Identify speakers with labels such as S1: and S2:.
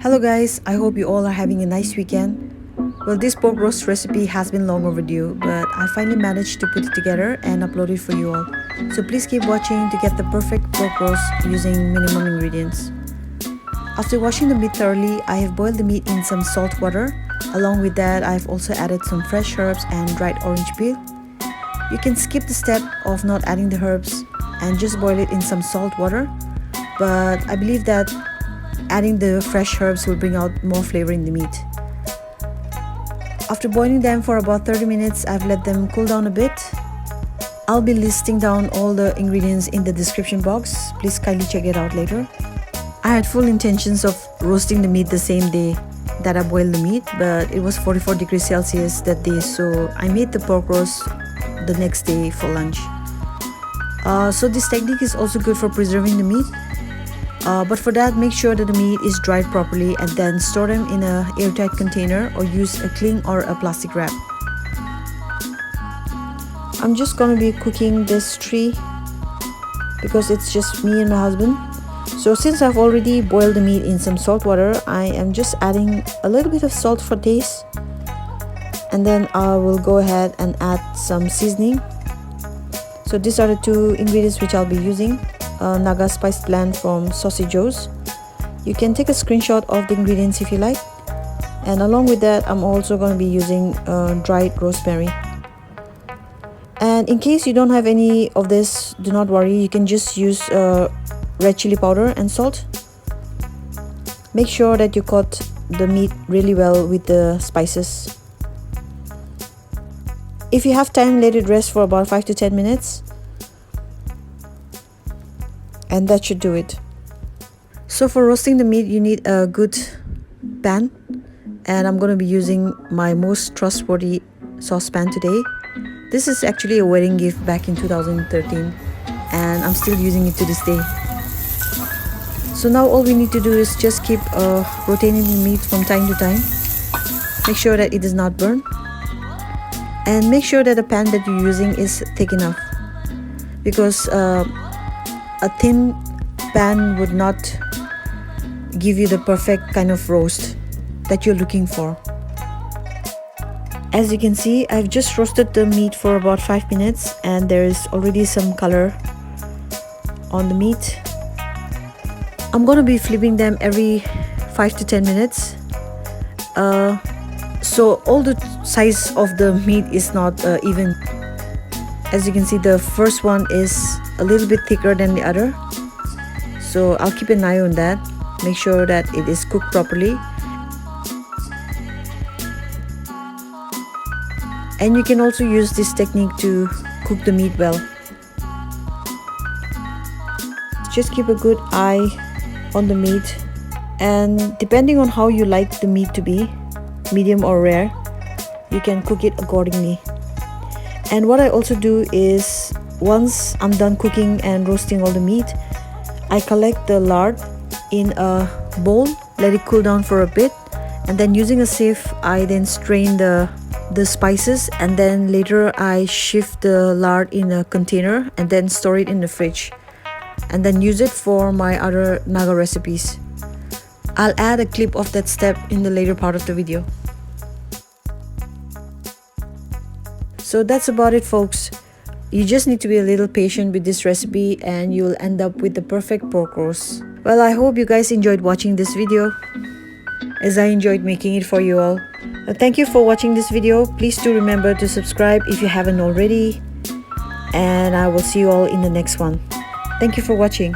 S1: Hello guys, I hope you all are having a nice weekend. Well, this pork roast recipe has been long overdue, but I finally managed to put it together and upload it for you all. So please keep watching to get the perfect pork roast using minimum ingredients. After washing the meat thoroughly, I have boiled the meat in some salt water. Along with that, I've also added some fresh herbs and dried orange peel. You can skip the step of not adding the herbs and just boil it in some salt water, but I believe that adding the fresh herbs will bring out more flavor in the meat. After boiling them for about 30 minutes, I've let them cool down a bit. I'll be listing down all the ingredients in the description box. Please kindly check it out later. I had full intentions of roasting the meat the same day that I boiled the meat, but it was 44 degrees Celsius that day, so I made the pork roast the next day for lunch. So this technique is also good for preserving the meat. But for that, make sure that the meat is dried properly and then store them in an airtight container or use a cling or a plastic wrap. I'm just gonna be cooking this tree because it's just me and my husband. So since I've already boiled the meat in some salt water, I am just adding a little bit of salt for taste, and then I will go ahead and add some seasoning. So these are the two ingredients which I'll be using. Naga spiced blend from Saucy. You can take a screenshot of the ingredients if you like, and along with that I'm also going to be using dried rosemary. And in case you don't have any of this, do not worry, you can just use red chili powder and salt. Make sure that you coat the meat really well with the spices. If you have time, let it rest for about 5 to 10 minutes. And that should do it. So for roasting the meat, you need a good pan, and I'm going to be using my most trustworthy saucepan today. This is actually a wedding gift back in 2013, and I'm still using it to this day. So now all we need to do is just keep rotating the meat from time to time. Make sure that it does not burn, and make sure that the pan that you're using is thick enough, because a thin pan would not give you the perfect kind of roast that you're looking for. As you can see, I've just roasted the meat for about 5 minutes and there is already some color on the meat. I'm gonna be flipping them every 5 to 10 minutes. So all the size of the meat is not even. As you can see, the first one is a little bit thicker than the other, so I'll keep an eye on that. Make sure that it is cooked properly. And you can also use this technique to cook the meat well. Just keep a good eye on the meat, and depending on how you like the meat to be, medium or rare, you can cook it accordingly. And what I also do is, once I'm done cooking and roasting all the meat, I collect the lard in a bowl, let it cool down for a bit, and then using a sieve I then strain the spices, and then later I shift the lard in a container and then store it in the fridge, and then use it for my other Naga recipes. I'll add a clip of that step in the later part of the video. So that's about it, folks. You just need to be a little patient with this recipe and you'll end up with the perfect pork roast. Well, I hope you guys enjoyed watching this video, as I enjoyed making it for you all. Thank you for watching this video. Please do remember to subscribe if you haven't already, and I will see you all in the next one. Thank you for watching.